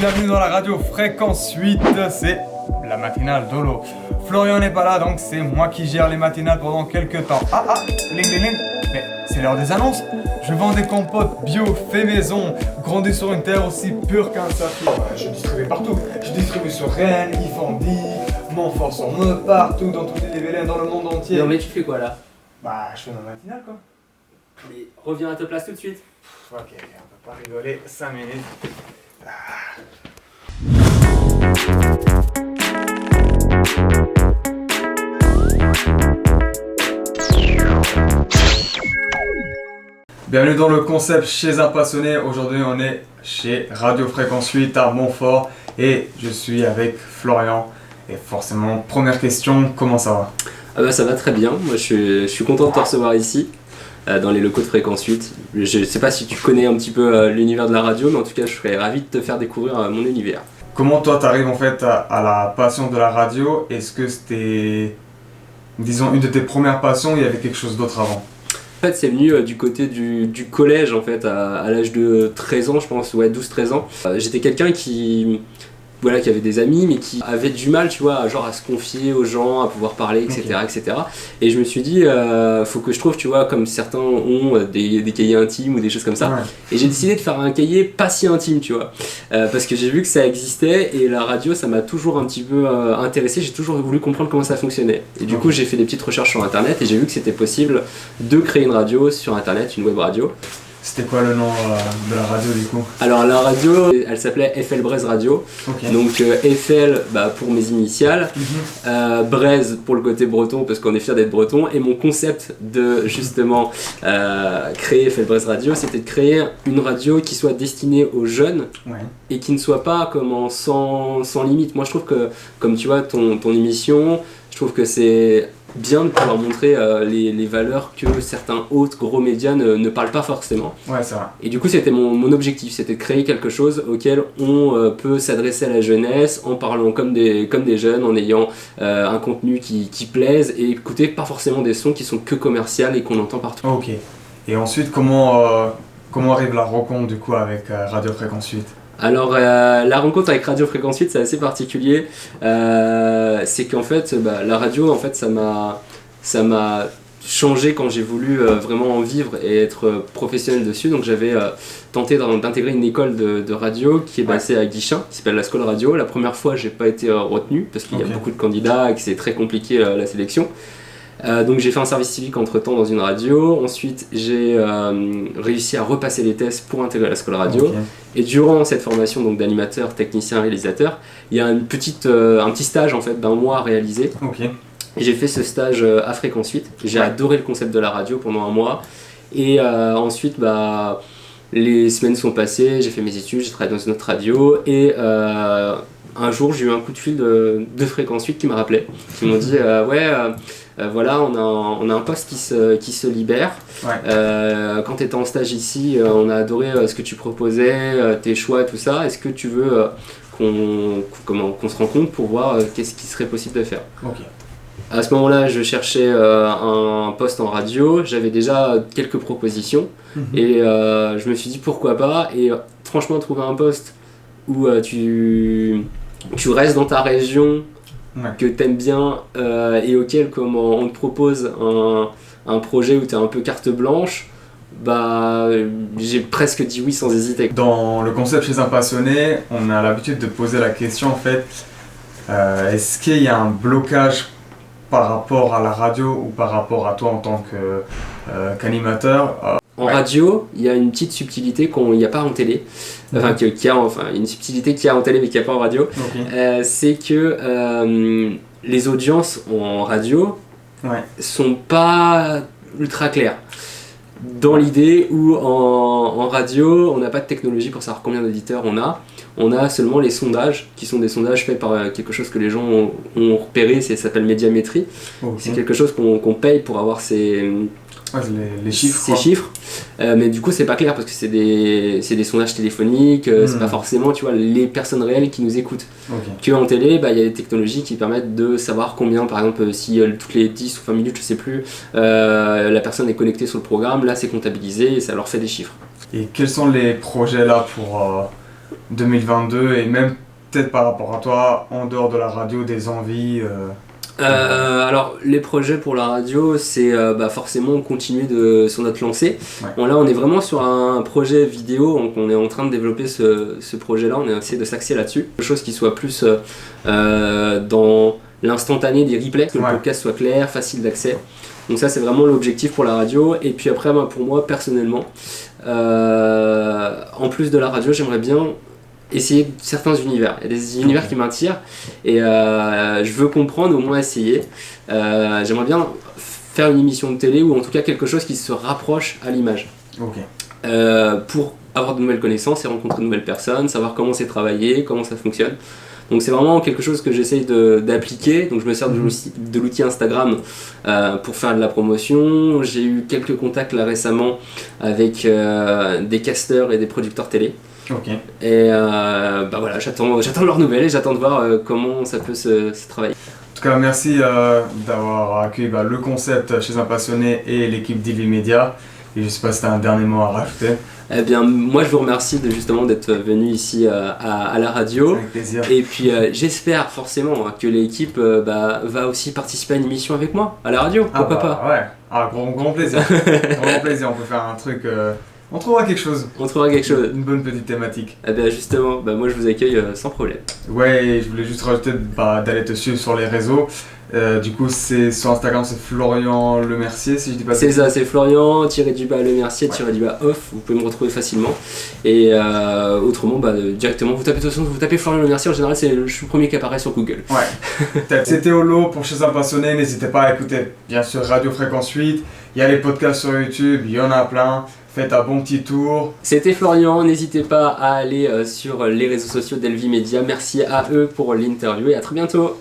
bienvenue dans la radio Fréquence 8, c'est la matinale d'Olo. Florian n'est pas là, donc c'est moi qui gère les matinales pendant quelques temps. Ling ling ling, mais c'est l'heure des annonces. Je vends des compotes bio, fait maison, grandi sur une terre aussi pure qu'un saphir. Je distribue partout, je distribue sur Rennes, Yvendi, Montfort-sur-Meuse, partout, dans toutes les VLN, dans le monde entier. Non mais tu fais quoi là? Bah, je fais ma matinale quoi. Mais reviens à ta place tout de suite. Ok, on peut pas rigoler, 5 minutes. Bienvenue dans le concept chez un passionné. Aujourd'hui on est chez Radio Fréquence 8 à Montfort et je suis avec Florian. Et forcément, première question, comment ça va? Ah bah ça va très bien, moi je suis content de te recevoir ici. Dans les locaux de Fréquence 8. Je sais pas si tu connais un petit peu l'univers de la radio, mais en tout cas je serais ravi de te faire découvrir mon univers. Comment toi t'arrives en fait à la passion de la radio? Est-ce que c'était, disons, une de tes premières passions ou il y avait quelque chose d'autre avant? En fait c'est venu du côté du collège en fait, à l'âge de 13 ans je pense, ouais 12-13 ans. J'étais quelqu'un qui avait des amis mais qui avait du mal tu vois à se confier aux gens, à pouvoir parler etc. Okay. etc. Et je me suis dit faut que je trouve tu vois comme certains ont des cahiers intimes ou des choses comme ça. Ouais. Et j'ai décidé de faire un cahier pas si intime tu vois parce que j'ai vu que ça existait et la radio ça m'a toujours un petit peu intéressé, j'ai toujours voulu comprendre comment ça fonctionnait. Et du coup j'ai fait des petites recherches sur internet et j'ai vu que c'était possible de créer une radio sur internet, une web radio. C'était quoi le nom de la radio du coup? Alors la radio, elle s'appelait FL Braise Radio. Okay. Donc FL pour mes initiales, Braise pour le côté breton parce qu'on est fiers d'être breton. Et mon concept de justement créer FL Braise Radio, c'était de créer une radio qui soit destinée aux jeunes et qui ne soit pas comme sans limite. Moi je trouve que comme tu vois ton émission, je trouve que c'est bien de pouvoir montrer les valeurs que certains autres gros médias ne parlent pas forcément. Ouais, c'est vrai. Et du coup, c'était mon objectif, c'était de créer quelque chose auquel on peut s'adresser à la jeunesse en parlant comme des jeunes, en ayant un contenu qui plaise et écouter pas forcément des sons qui sont que commerciaux et qu'on entend partout. Ok. Et ensuite, comment arrive la rencontre du coup avec Radio Fréquence 8? Alors la rencontre avec Radio Fréquence 8 c'est assez particulier, c'est qu'en fait la radio en fait ça m'a changé quand j'ai voulu vraiment en vivre et être professionnel dessus. Donc j'avais tenté d'intégrer une école de radio qui est basée à Guichin, qui s'appelle la School Radio. La première fois j'ai pas été retenu parce qu'il y a beaucoup de candidats et que c'est très compliqué la sélection. Donc j'ai fait un service civique entre temps dans une radio, ensuite j'ai réussi à repasser les tests pour intégrer la School Radio. Et durant cette formation donc d'animateur, technicien, réalisateur, il y a un petit stage en fait d'1 mois à réaliser. Et j'ai fait ce stage à Fréquence 8, j'ai adoré le concept de la radio pendant 1 mois et ensuite les semaines sont passées, j'ai fait mes études, j'ai travaillé dans une autre radio et un jour j'ai eu un coup de fil de Fréquence 8 qui m'a rappelé, qui m'ont dit voilà on a un poste qui se libère, quand tu étais en stage ici on a adoré ce que tu proposais, tes choix et tout ça, est-ce que tu veux qu'on se rencontre pour voir qu'est-ce qui serait possible de faire. À ce moment-là, je cherchais un poste en radio, j'avais déjà quelques propositions et je me suis dit pourquoi pas. Et franchement, trouver un poste où tu restes dans ta région, que t'aimes bien et auquel on te propose un projet où tu as un peu carte blanche, j'ai presque dit oui sans hésiter. Dans le concept chez un passionné, on a l'habitude de poser la question en fait, est-ce qu'il y a un blocage par rapport à la radio ou par rapport à toi en tant qu'animateur? En radio, il y a une petite subtilité qu'il n'y a pas en télé, une subtilité qu'il y a en télé mais qu'il n'y a pas en radio, c'est que les audiences en radio sont pas ultra claires. Dans l'idée où en radio, on n'a pas de technologie pour savoir combien d'auditeurs on a seulement les sondages, qui sont des sondages faits par quelque chose que les gens ont repéré, ça s'appelle médiamétrie. C'est quelque chose qu'on paye pour avoir les chiffres. Ces chiffres. Mais du coup, c'est pas clair parce que c'est des sondages téléphoniques, c'est pas forcément tu vois, les personnes réelles qui nous écoutent. Qu'en télé, il y a des technologies qui permettent de savoir combien, par exemple, si toutes les 10 ou 20 minutes, je sais plus, la personne est connectée sur le programme, là c'est comptabilisé et ça leur fait des chiffres. Et quels sont les projets là 2022 et même peut-être par rapport à toi, en dehors de la radio, des envies Alors les projets pour la radio, c'est forcément continuer sur notre lancée. Ouais. Bon, là on est vraiment sur un projet vidéo, donc on est en train de développer ce projet-là, on a essayé de s'axer là-dessus. Quelque chose qui soit plus dans l'instantané des replays, que le podcast soit clair, facile d'accès. Donc ça c'est vraiment l'objectif pour la radio. Et puis après pour moi personnellement, en plus de la radio, j'aimerais bien essayer certains univers. Il y a des univers qui m'attirent et je veux comprendre, au moins essayer. J'aimerais bien faire une émission de télé ou en tout cas quelque chose qui se rapproche à l'image. Pour avoir de nouvelles connaissances et rencontrer de nouvelles personnes, savoir comment c'est travaillé, comment ça fonctionne. Donc c'est vraiment quelque chose que j'essaye d'appliquer. Donc je me sers de l'outil Instagram pour faire de la promotion. J'ai eu quelques contacts là récemment avec des casteurs et des producteurs télé. Et voilà, j'attends de leurs nouvelles et j'attends de voir comment ça peut se travailler. En tout cas, merci d'avoir accueilli le concept chez un passionné et l'équipe d'Ilvi Media. Et je sais pas si tu as un dernier mot à rajouter. Eh bien, moi je vous remercie justement d'être venu ici à la radio. Avec plaisir. Et puis j'espère forcément que l'équipe va aussi participer à une émission avec moi à la radio. Pourquoi pas? Ouais, grand plaisir. Grand plaisir, on peut faire un truc. On trouvera quelque chose. Une bonne petite thématique. Eh bien justement, moi je vous accueille sans problème. Ouais, je voulais juste rajouter d'aller te suivre sur les réseaux. Du coup, sur Instagram, c'est Florian Lemercier, si je dis pas. C'est ça, c'est Florian, _Lemercier, _off, vous pouvez me retrouver facilement. Et autrement, directement, vous tapez Florian Lemercier, en général, je suis le premier qui apparaît sur Google. Ouais. C'était Olo pour Chez un passionné, n'hésitez pas à écouter, bien sûr, Radio Fréquence 8. Il y a les podcasts sur YouTube, il y en a plein. Faites un bon petit tour. C'était Florian, n'hésitez pas à aller sur les réseaux sociaux d'Elvi Media. Merci à eux pour l'interview et à très bientôt.